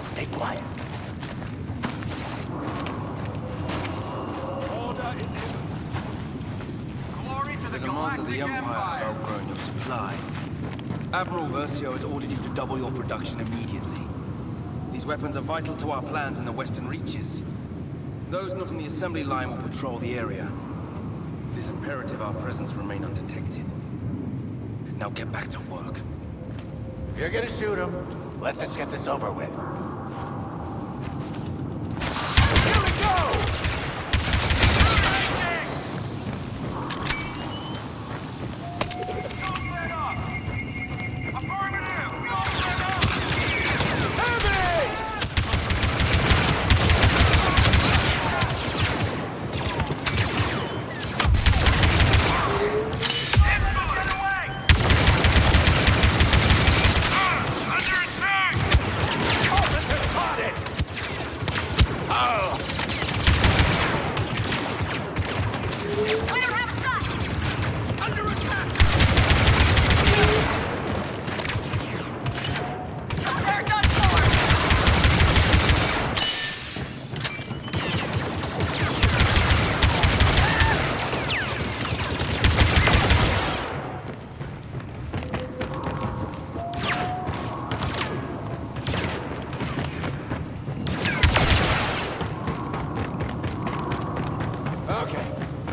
Stay quiet. Order is imminent. Glory to the demands of the Galactic Empire Empire. have outgrown your supply. Admiral Versio has ordered you to double your production immediately. These weapons are vital to our plans in the Western Reaches. Those not on the assembly line will patrol the area. It is imperative our presence remain undetected. Now get back to work. If you're gonna shoot him, let's just get this over with. Here we go!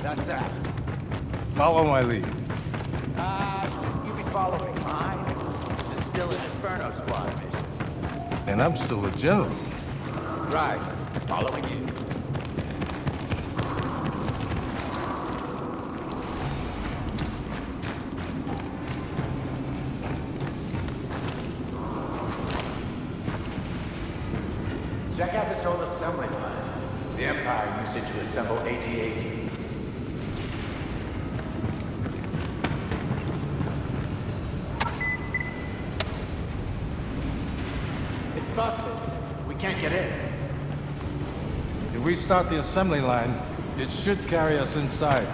That's that. Follow my lead. Shouldn't you be following mine? This is still an Inferno Squad mission. And I'm still a general. Right. Following you. Check out this old assembly line. The Empire used it to assemble AT-ATs. It's busted. We can't get in. If we start the assembly line, it should carry us inside.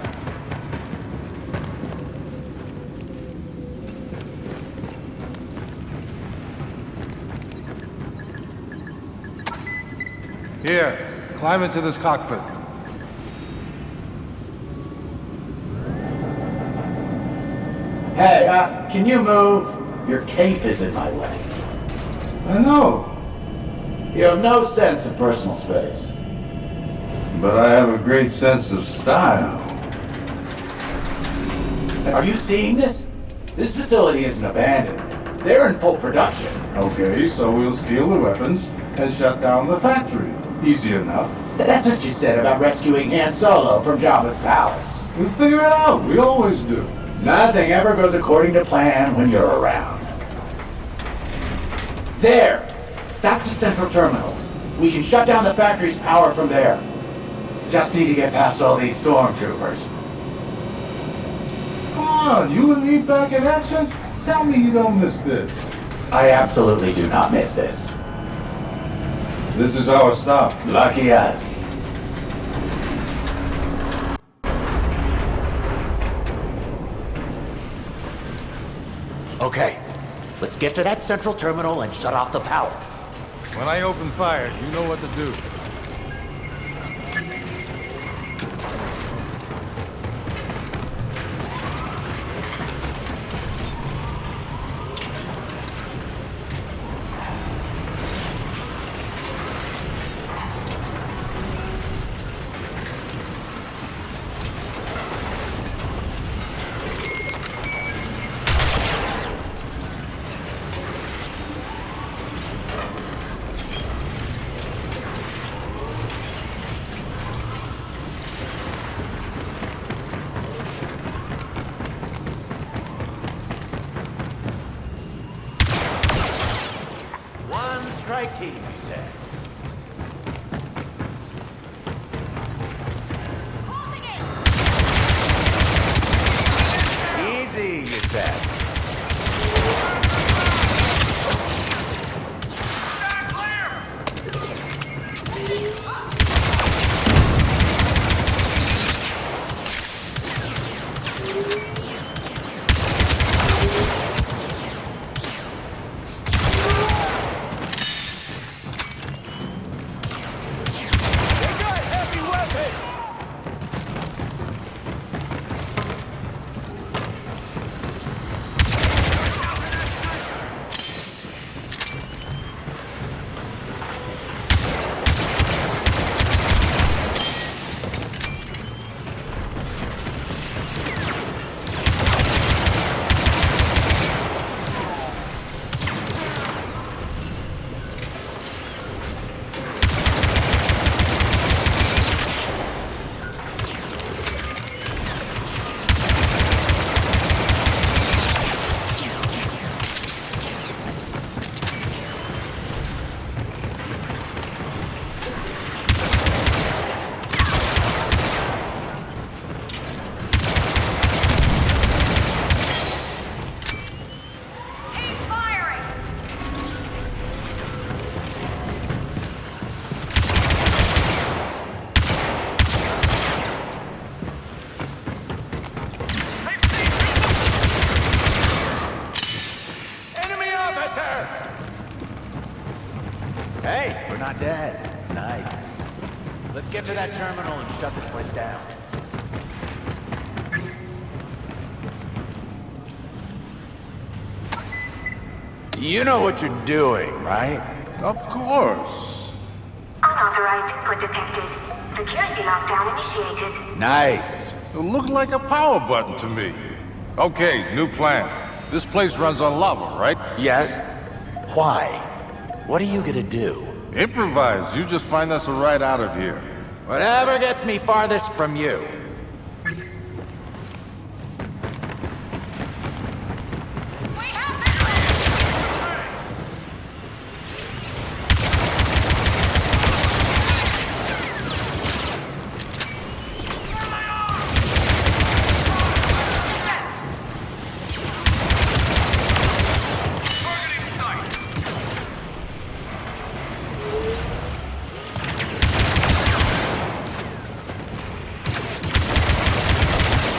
Here, climb into this cockpit. Hey, can you move? Your cape is in my way. I know, You have no sense of personal space. but I have a great sense of style. Are you seeing this? This facility isn't abandoned. They're in full production. Okay, so we'll steal the weapons and shut down the factory. Easy enough. That's what you said about rescuing Han Solo from Jabba's palace. We'll figure it out. We always do. Nothing ever goes according to plan when you're around. There! That's the central terminal. We can shut down the factory's power from there. Just need to get past all these stormtroopers. Come on, you and me back in action? Tell me you don't miss this. I absolutely do not miss this. This is our stop. Lucky us. Okay, let's get to that central terminal and shut off the power. When I open fire, you know what to do. Strike team, you said. Easy, you said. Hey, we're not dead. Nice. Let's get to that terminal and shut this place down. You know what you're doing, right? Of course. Unauthorized input detected. Security lockdown initiated. Nice. It looked like a power button to me. Okay, new plan. This place runs on lava, right? Yes? Why? What are you gonna do? Improvise. You just find us a ride out of here. Whatever gets me farthest from you.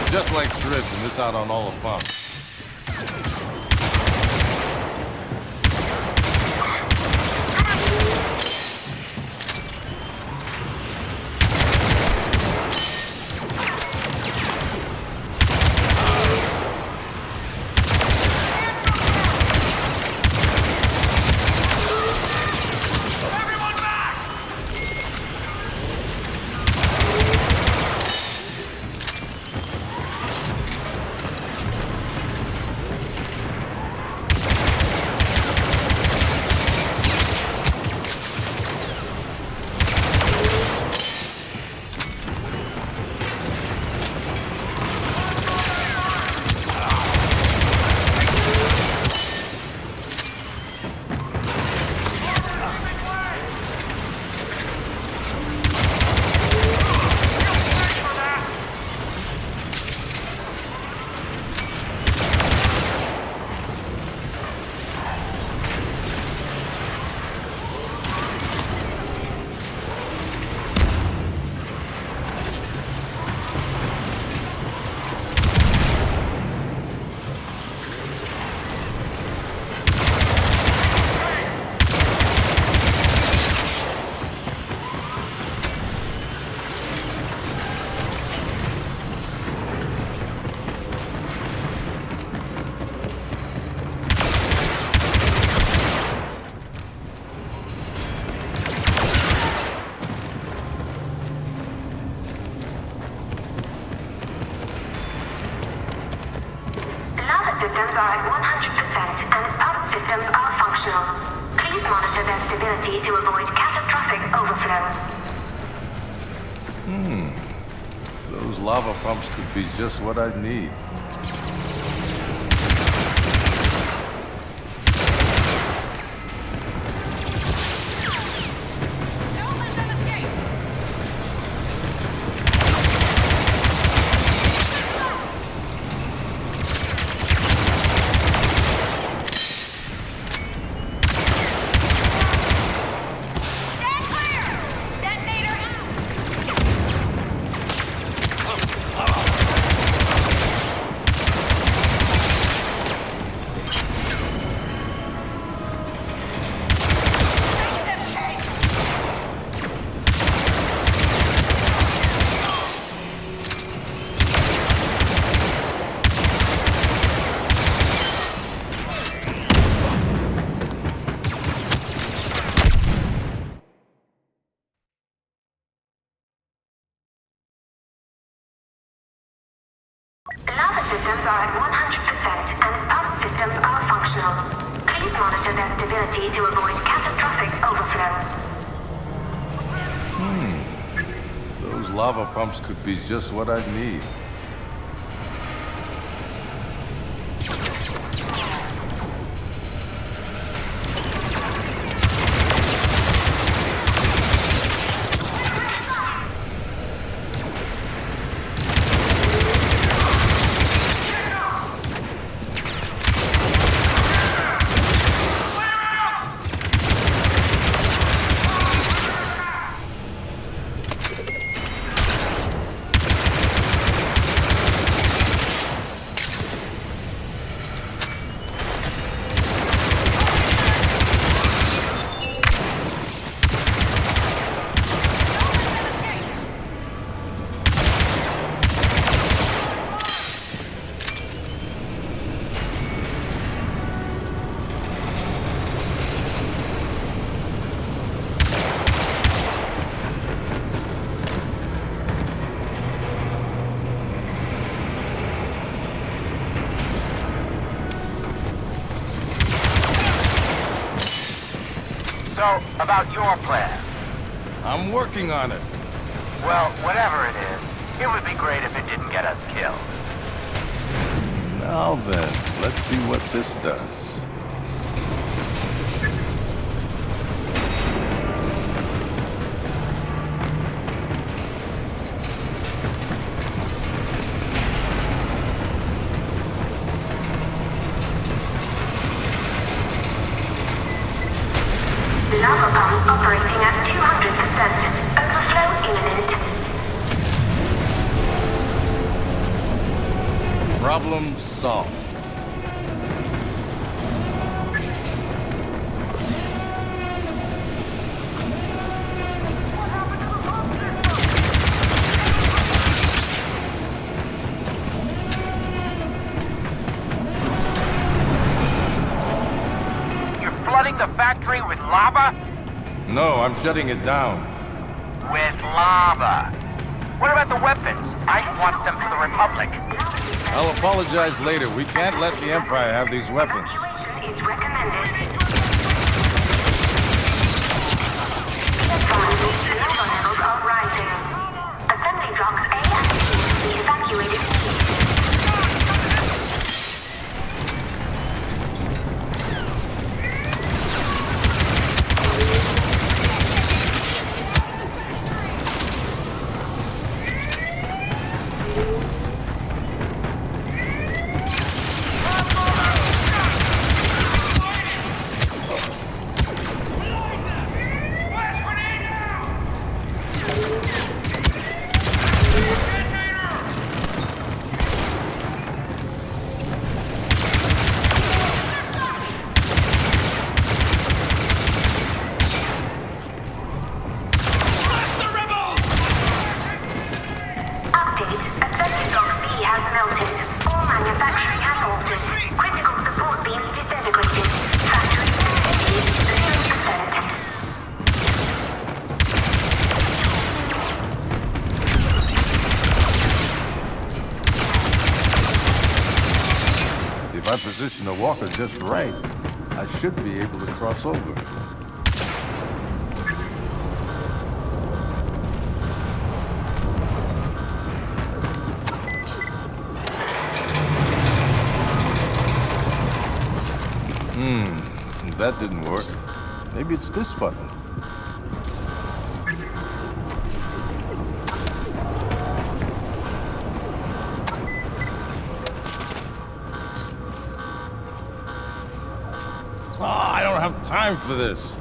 Just like Strips and miss out on all the fun. Systems are at 100% and pump systems are functional. Please monitor their stability to avoid catastrophic overflow. Those lava pumps could be just what I need. Lava systems are at 100% and pump systems are functional. Please monitor their stability to avoid catastrophic overflow. Those lava pumps could be just what I need. So, about your plan. I'm working on it. Well, whatever it is, it would be great if it didn't get us killed. Now then, let's see what this does. Lava pump operating at 200%. Overflow imminent. Problem solved. You're flooding the factory with lava? No, I'm shutting it down. With lava. What about the weapons? I want them for the Republic. I'll apologize later. We can't let the Empire have these weapons. Evacuation is recommended. Finally, lava levels are rising. Assembly blocks A and B will be evacuated immediately. If I position the walker just right, I should be able to cross over. That didn't work. Maybe it's this button. I don't have time for this.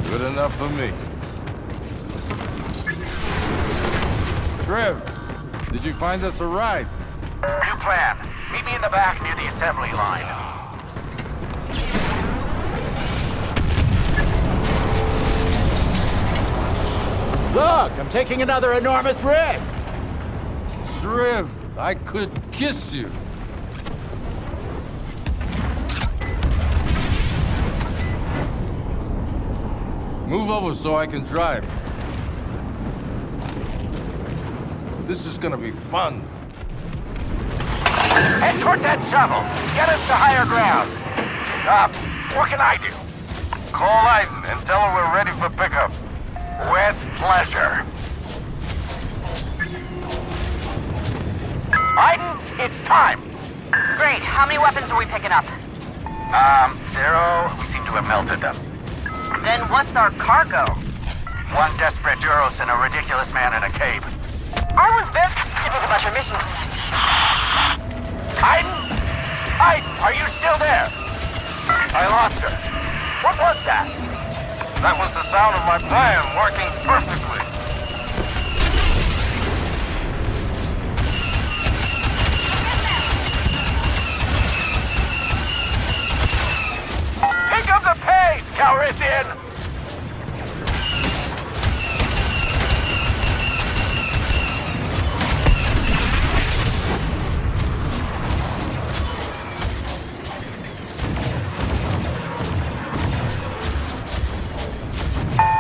Good enough for me. Trev, did you find us a ride? New plan. Meet me in the back near the assembly line. Look, I'm taking another enormous risk. Trev, I could kiss you. Move over so I can drive. This is gonna be fun. Head towards that shovel. Get us to higher ground. What can I do? Call Aiden and tell her we're ready for pickup. With pleasure. Aiden, it's time. Great. How many weapons are we picking up? 0. We seem to have melted them. Then what's our cargo? One desperate Duros and a ridiculous man in a cape. I was very specific about your mission. Aiden? Aiden, are you still there? I lost her. What was that? That was the sound of my plan working perfectly. Pick up the pace, Calrissian!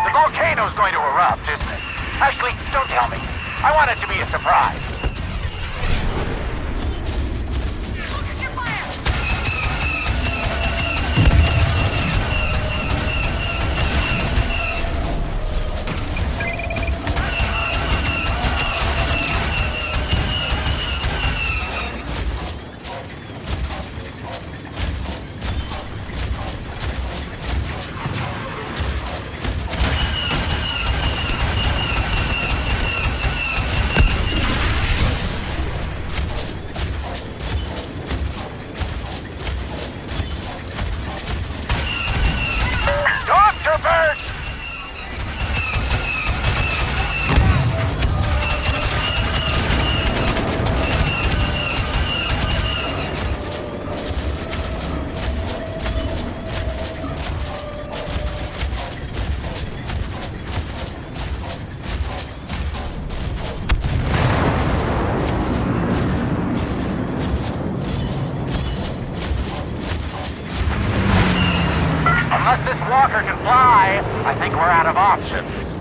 The volcano! volcano's going to erupt, isn't it? Actually, don't tell me. I want it to be a surprise. Unless this walker can fly, I think we're out of options.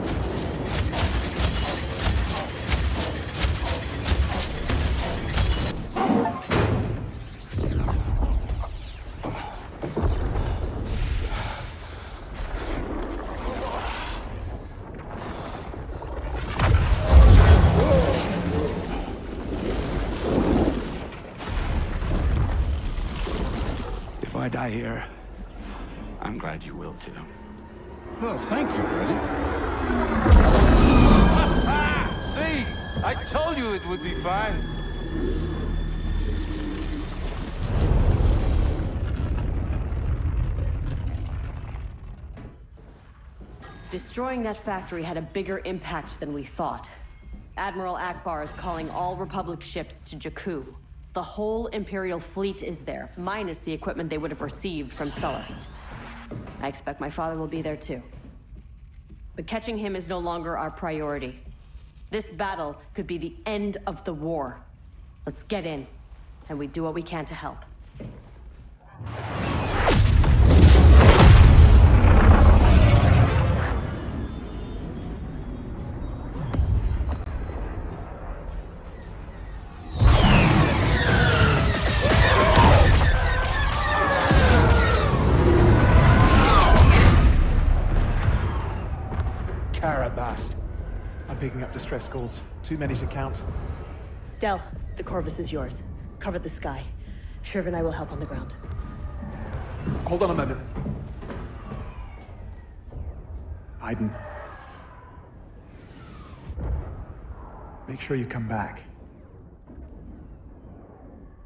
If I die here, I'm glad you will too. Well, thank you, buddy. See? I told you it would be fine. Destroying that factory had a bigger impact than we thought. Admiral Akbar is calling all Republic ships to Jakku. The whole Imperial fleet is there, minus the equipment they would have received from Sullust. I expect my father will be there too. But catching him is no longer our priority. This battle could be the end of the war. Let's get in, and we do what we can to help. Carabast. I'm picking up distress calls. Too many to count. Del, the Corvus is yours. Cover the sky. Shriv and I will help on the ground. Hold on a moment. Aiden. Make sure you come back.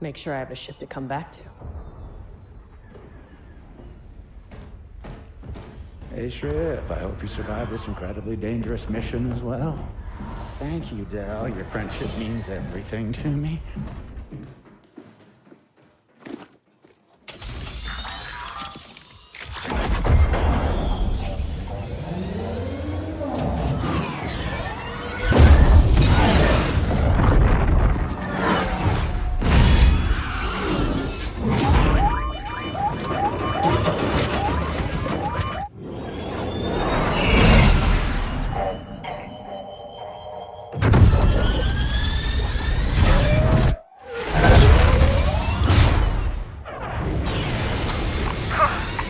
Make sure I have a ship to come back to. Hey, Shriv, I hope you survive this incredibly dangerous mission as well. Thank you, Del. Your friendship means everything to me.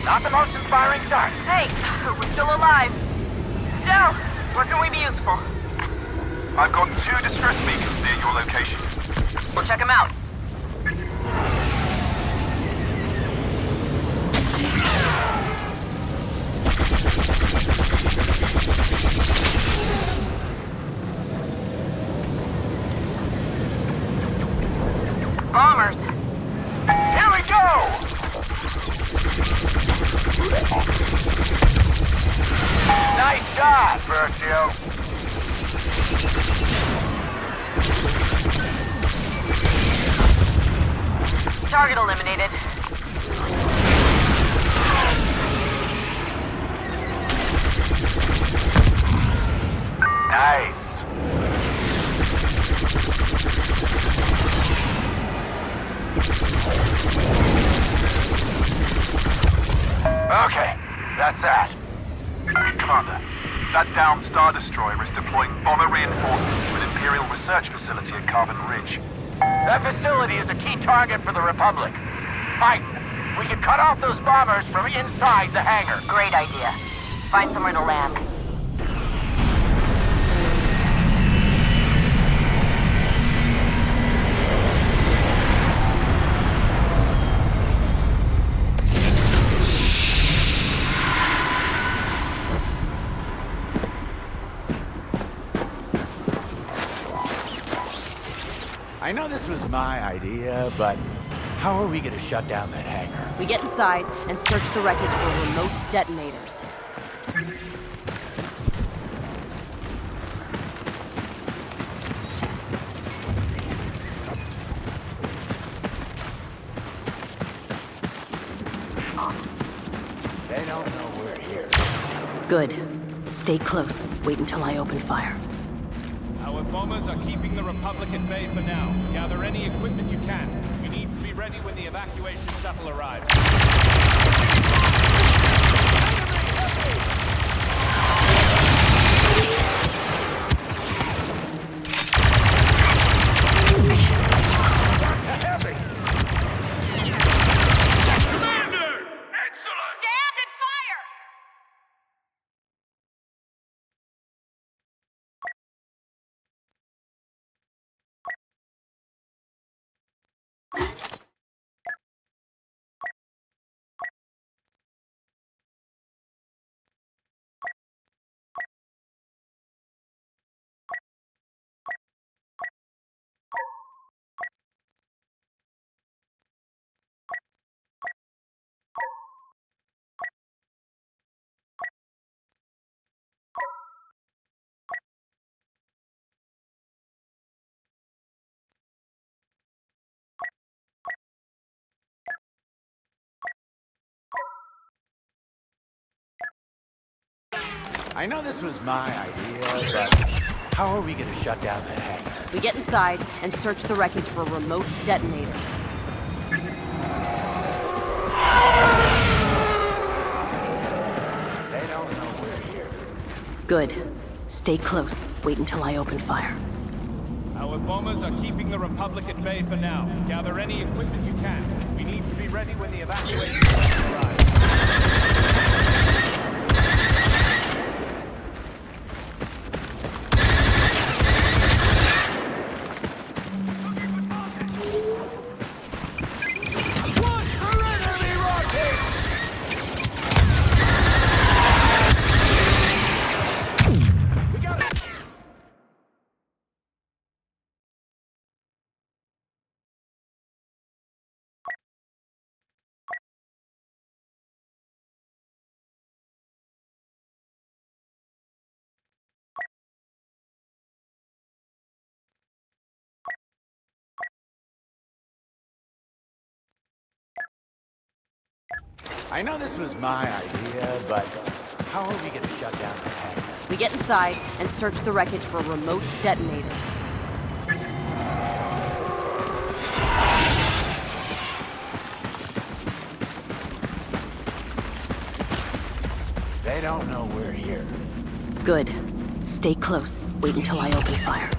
Not the most inspiring start. Hey, we're still alive. Del, where can we be useful? I've got 2 distress beacons near your location. We'll check them out. Bombers. Here we go! Nice shot, Versio. Target eliminated. Nice. Okay, that's that. Commander, That downed Star Destroyer is deploying bomber reinforcements to an Imperial research facility at Carbon Ridge. That facility is a key target for the Republic. Mike, we can cut off those bombers from inside the hangar. Great idea. Find somewhere to land. I know this was my idea, but how are we gonna shut down that hangar? We get inside and search the wreckage for remote detonators. They don't know we're here. Good. Stay close. Wait until I open fire. Our bombers are keeping the Republic at bay for now. Gather any equipment you can. We need to be ready when the evacuation shuttle arrives. I know this was my idea, but how are we gonna shut down that hangar? We get inside and search the wreckage for remote detonators. They don't know we're here. Good. Stay close. Wait until I open fire. Our bombers are keeping the Republic at bay for now. Gather any equipment you can. We need to be ready when the evacuation shuttle arrives. I know this was my idea, but how are we gonna shut down that hangar? We get inside and search the wreckage for remote detonators. They don't know we're here. Good. Stay close. Wait until I open fire.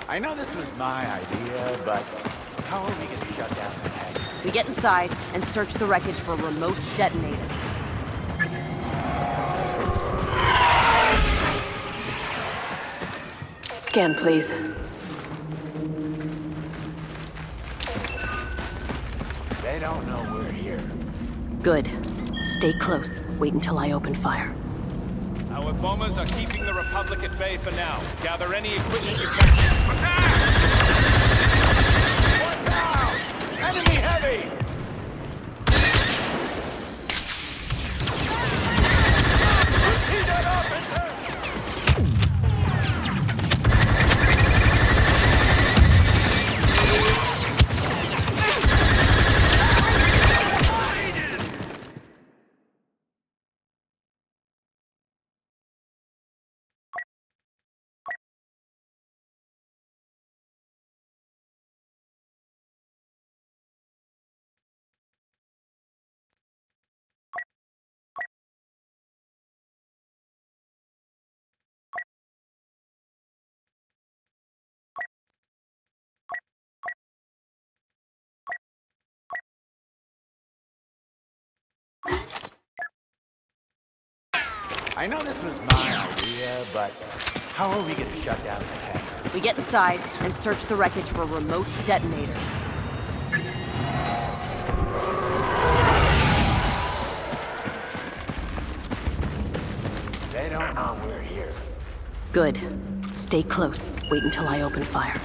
I know this was my idea, but how are we gonna shut down that hangar? We get inside and search the wreckage for remote detonators. Scan, please. They don't know we're here. Good. Stay close. Wait until I open fire. Our bombers are keeping the Republic at bay for now. Gather any equipment you can. Attack! One down! Enemy heavy! I know this was my idea, but how are we gonna shut down the hangar? We get inside and search the wreckage for remote detonators. They don't know we're here. Good. Stay close. Wait until I open fire.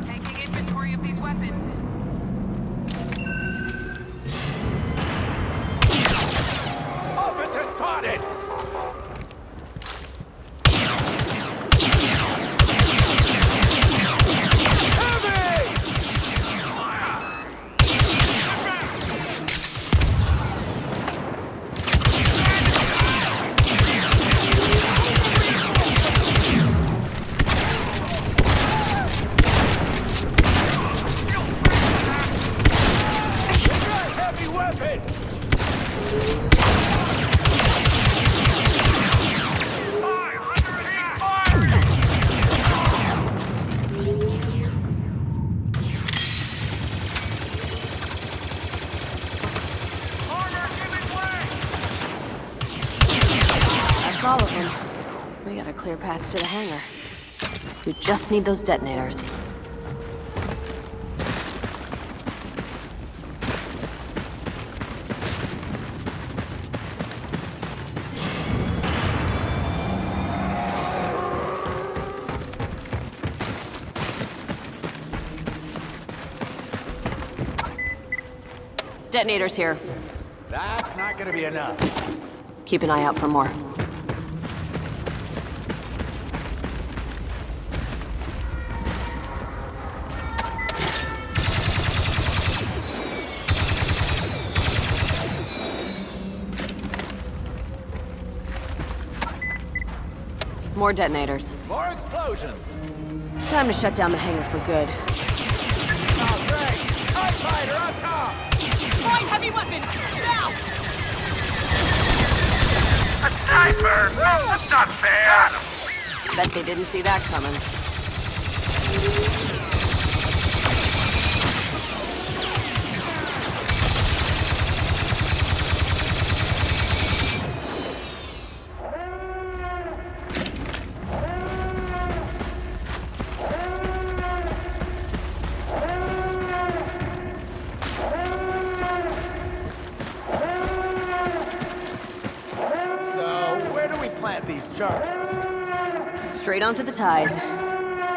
Taking inventory of these weapons. Officer spotted! All of them. We got a clear path to the hangar. We just need those detonators. Detonators here. That's not gonna be enough. Keep an eye out for more. More detonators. More explosions! Time to shut down the hangar for good. Oh, great! TIE fighter up top! Find heavy weapons! Now! A sniper! That's not fair! Bet they didn't see that coming. These charges. Straight onto the ties.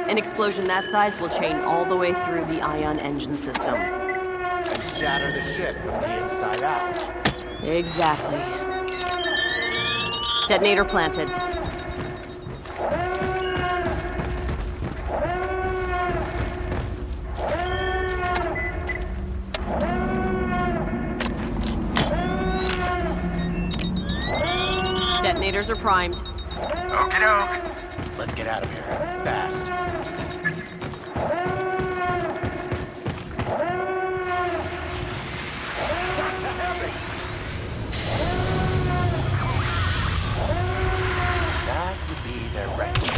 An explosion that size will chain all the way through the ion engine systems. And shatter the ship from the inside out. Exactly. Detonator planted. Detonators are primed. Okie doke. Let's get out of here. Fast. That's a heavy! That would be their rescue.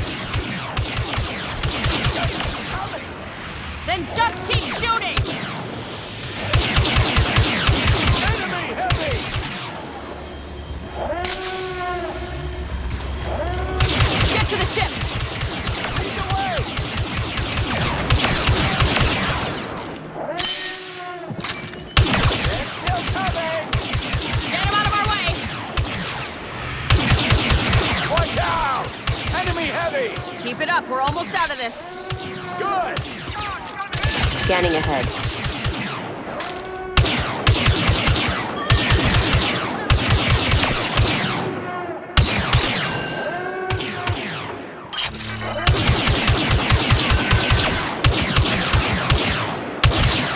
Then just keep shooting! Enemy heavy! To the ship! Lead the way! They're still coming! Get him out of our way! Watch out! Enemy heavy! Keep it up, we're almost out of this. Good! Scanning ahead.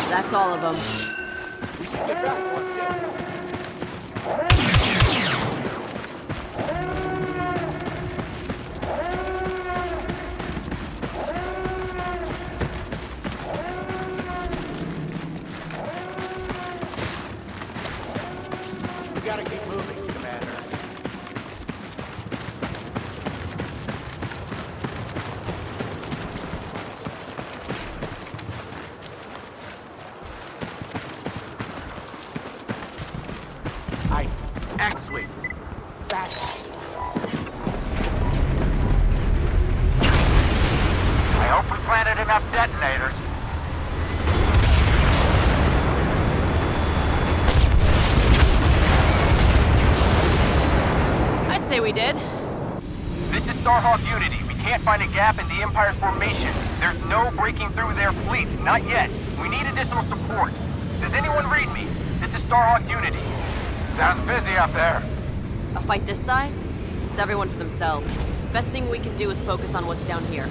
That's all of them. We should get back to our ship. We gotta keep moving, Commander. X-Wings. Fast. I hope we planted enough detonators. I'd say we did. This is Starhawk Unity. We can't find a gap in the Empire's formation. There's no breaking through their fleet. Not yet. We need additional support. Does anyone read me? This is Starhawk Unity. Sounds busy up there. A fight this size? It's everyone for themselves. Best thing we can do is focus on what's down here.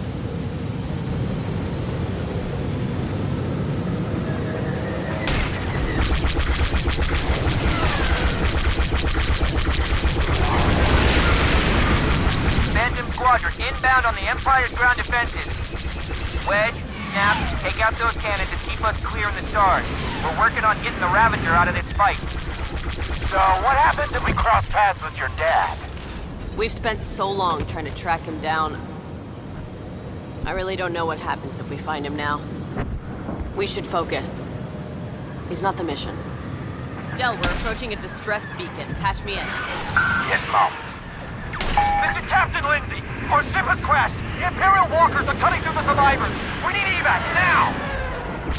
Phantom Squadron inbound on the Empire's ground defenses. Wedge, Snap, take out those cannons and keep us clear in the stars. We're working on getting the Ravager out of this fight. So, what happens if we cross paths with your dad? We've spent so long trying to track him down. I really don't know what happens if we find him now. We should focus. He's not the mission. Del, we're approaching a distress beacon. Patch me in. Yes, Mom. This is Captain Lindsay. Our ship has crashed. The Imperial walkers are cutting through the survivors. We need evac now.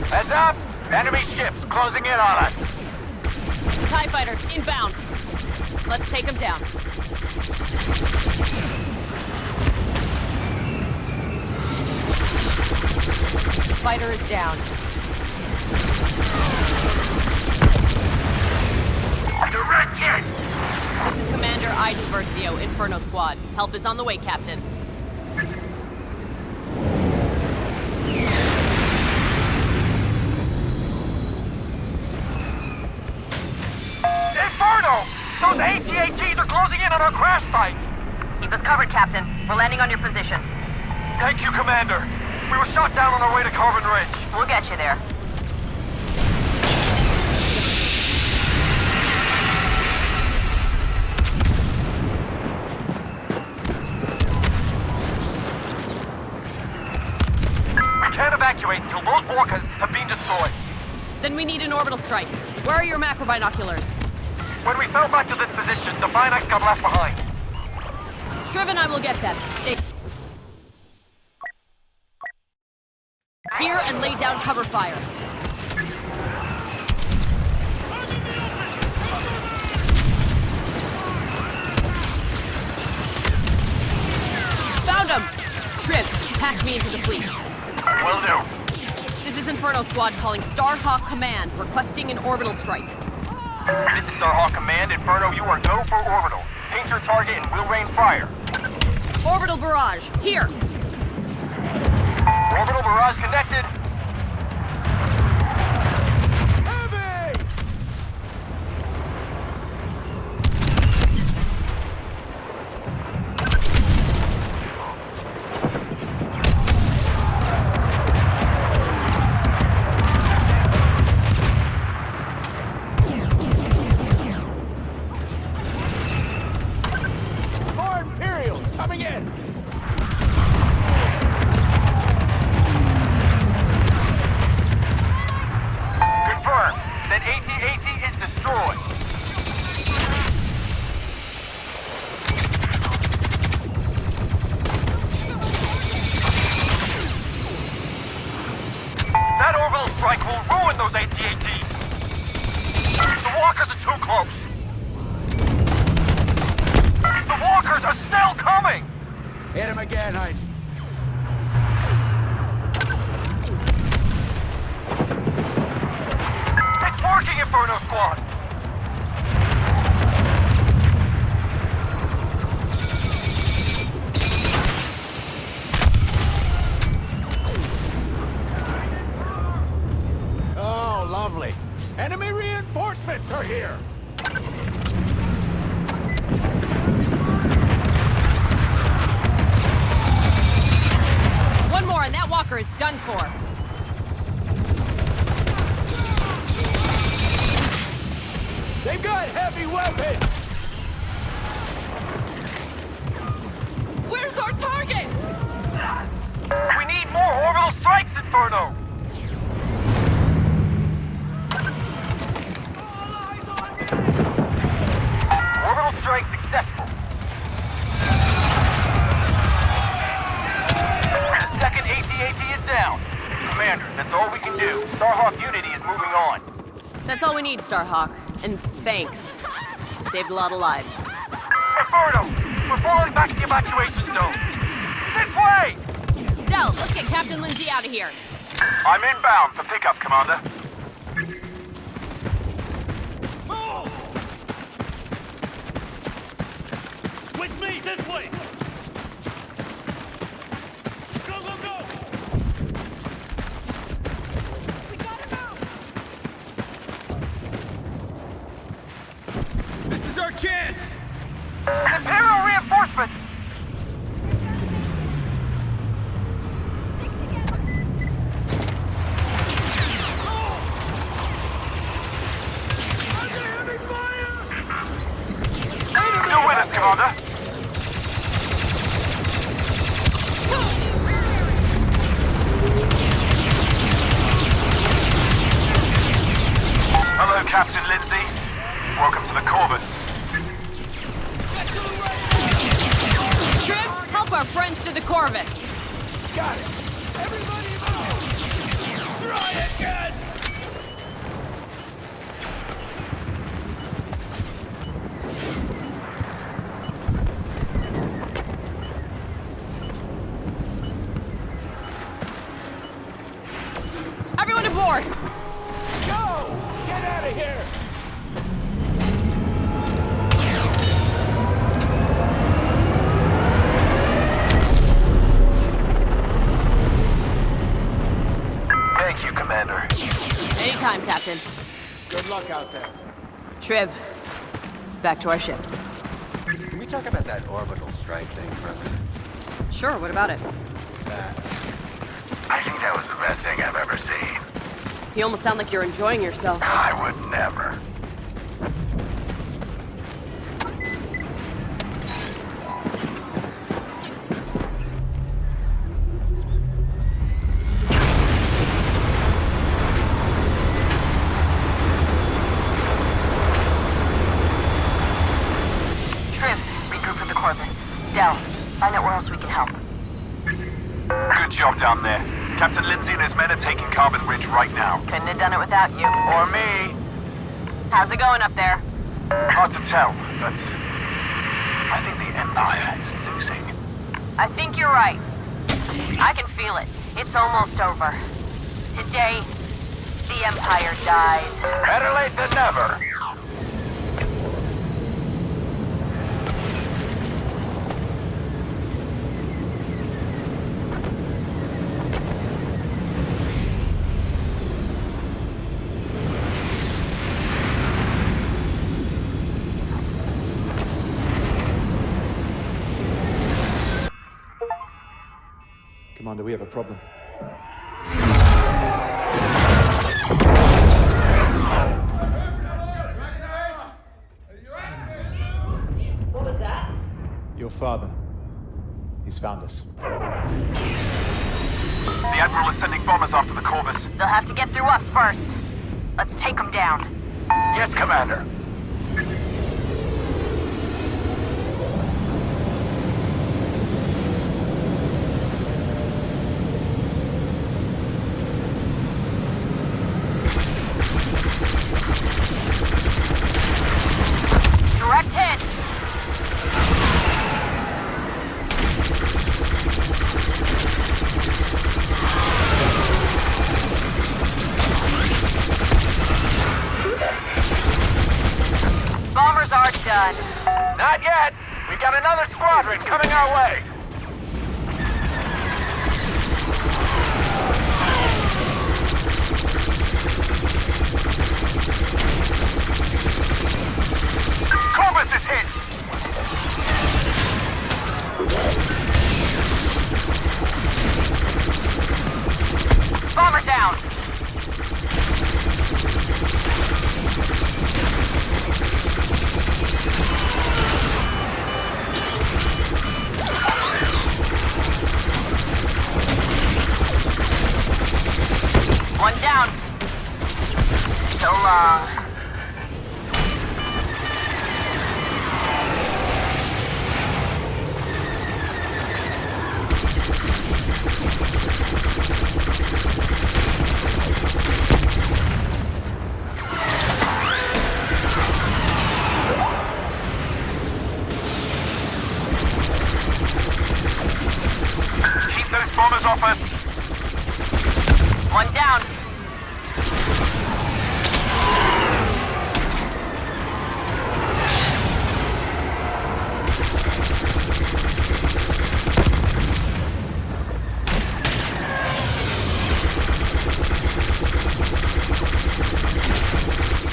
Heads up. Enemy ships closing in on us. TIE fighters inbound. Let's take them down. Fighter is down. Direct hit! This is Commander Iden Versio, Inferno Squad. Help is on the way, Captain. Inferno! Those AT-ATs are closing in on our crash site! Keep us covered, Captain. We're landing on your position. Thank you, Commander. We were shot down on our way to Carbon Ridge. We'll get you there. We can't evacuate until those walkers have been destroyed. Then we need an orbital strike. Where are your macro binoculars? When we fell back to this position, the Binax got left behind. Shriv and I will get them. Stay here and lay down cover fire. Found him! Shriv, patch me into the fleet. Will do. This is Inferno Squad calling Starhawk Command, requesting an orbital strike. This is Starhawk Command. Inferno, you are go for orbital. Paint your target and we'll rain fire. Orbital barrage, here! Orbital barrage connected. Hit him again, Iden. It's working, Inferno Squad! Oh, lovely. Enemy reinforcements are here! One more and that walker is done for. They've got heavy weapons! Where's our target? We need more orbital strikes, Inferno! strike successful. The second AT-AT is down. Commander, that's all we can do. Starhawk Unity is moving on. That's all we need, Starhawk. And thanks. You saved a lot of lives. Roberto, we're falling back to the evacuation zone. This way! Del, let's get Captain Lindsay out of here. I'm inbound for pickup, Commander. With me, this way! Go, go, go! We gotta move! This is our chance! Imperial reinforcements! Still with us, Commander. Hello, Captain Lindsay. Welcome to the Corvus. Triv, help our friends to the Corvus. Got it! Everybody move! Try again! Everyone aboard! Go! Get out of here! Thank you, Commander. Anytime, Captain. Good luck out there. Triv, back to our ships. Can we talk about that orbital strike thing for a minute? Sure, what about it? I think that was the best thing I've ever seen. You almost sound like you're enjoying yourself. I would never. Triv, regroup with the Corvus. Del, find out where else we can help. Good job down there. Captain Lindsay and his men are taking Carbon Ridge right now. Couldn't have done it without you. Or me. How's it going up there? Hard to tell, but I think the Empire is losing. I think you're right. I can feel it. It's almost over. Today, the Empire dies. Better late than never. Commander, we have a problem. What was that? Your father. He's found us. The Admiral is sending bombers after the Corvus. They'll have to get through us first. Let's take them down. Yes, Commander. Direct hit! Bombers are done. Not yet. We've got another squadron coming our way. Corvus is hit. Bomber down. One down. So long.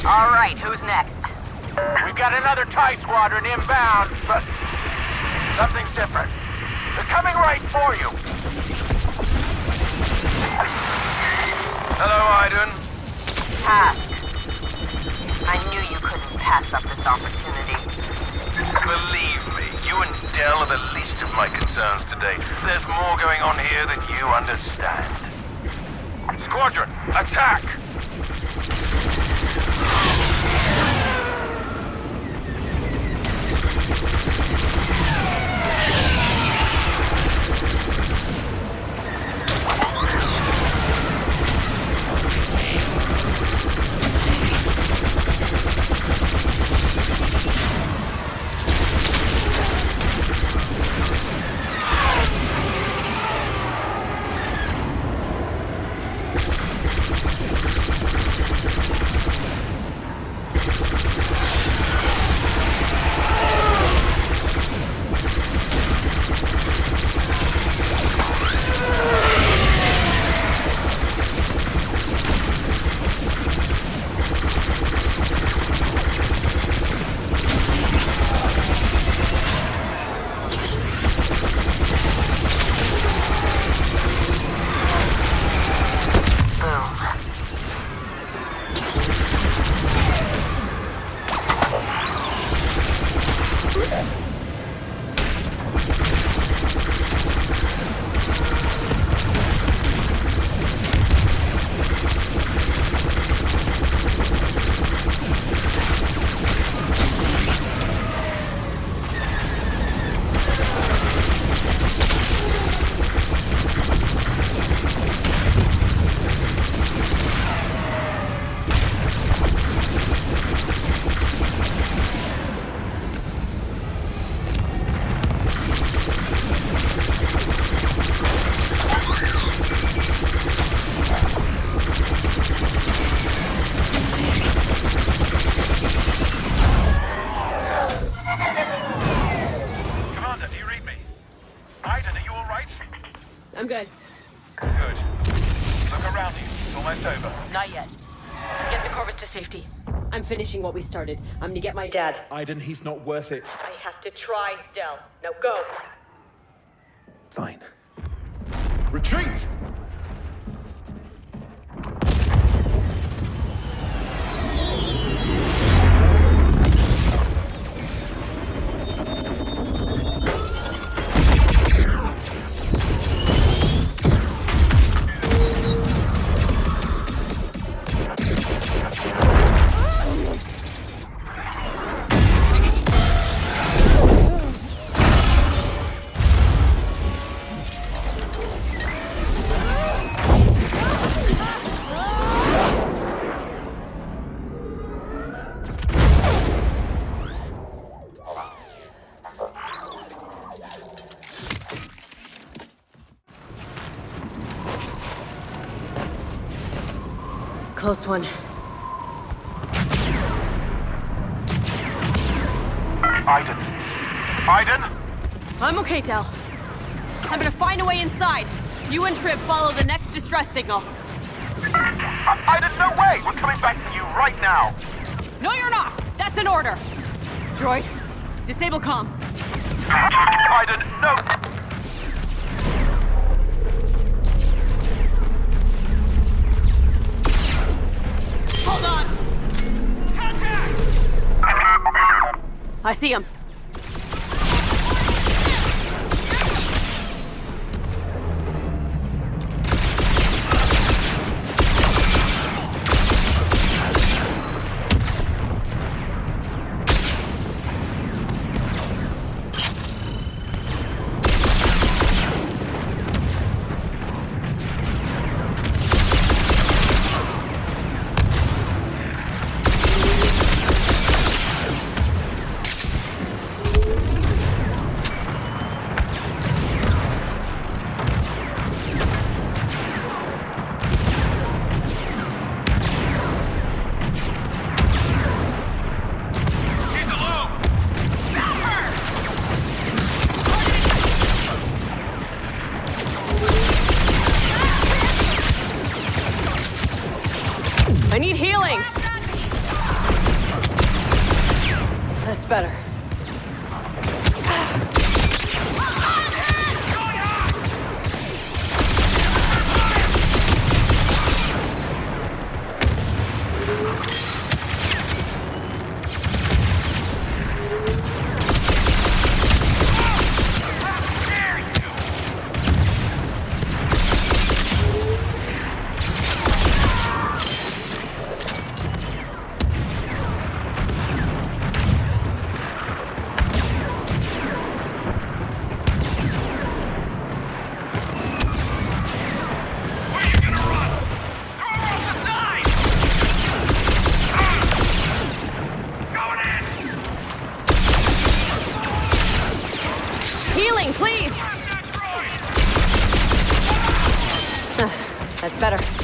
All right, who's next? We've got another TIE squadron inbound, but something's different. They're coming right for you. Hello, Iden. Task. I knew you couldn't pass up this opportunity. Believe me, you and Del are the least of my concerns today. There's more going on here than you understand. Squadron, attack! I'm good. Good. Look around you. It's almost over. Not yet. Get the Corvus to safety. I'm finishing what we started. I'm gonna get my dad. Iden, he's not worth it. I have to try, Del. Now go. Fine. Retreat! Close one. Iden. Iden? I'm okay, Del. I'm gonna find a way inside. You and Trib follow the next distress signal. Iden, no way! We're coming back for you right now! No, you're not! That's an order! Droid, disable comms. Iden, no! Hold on! Contact! I see him. better. Healing, please! That's better.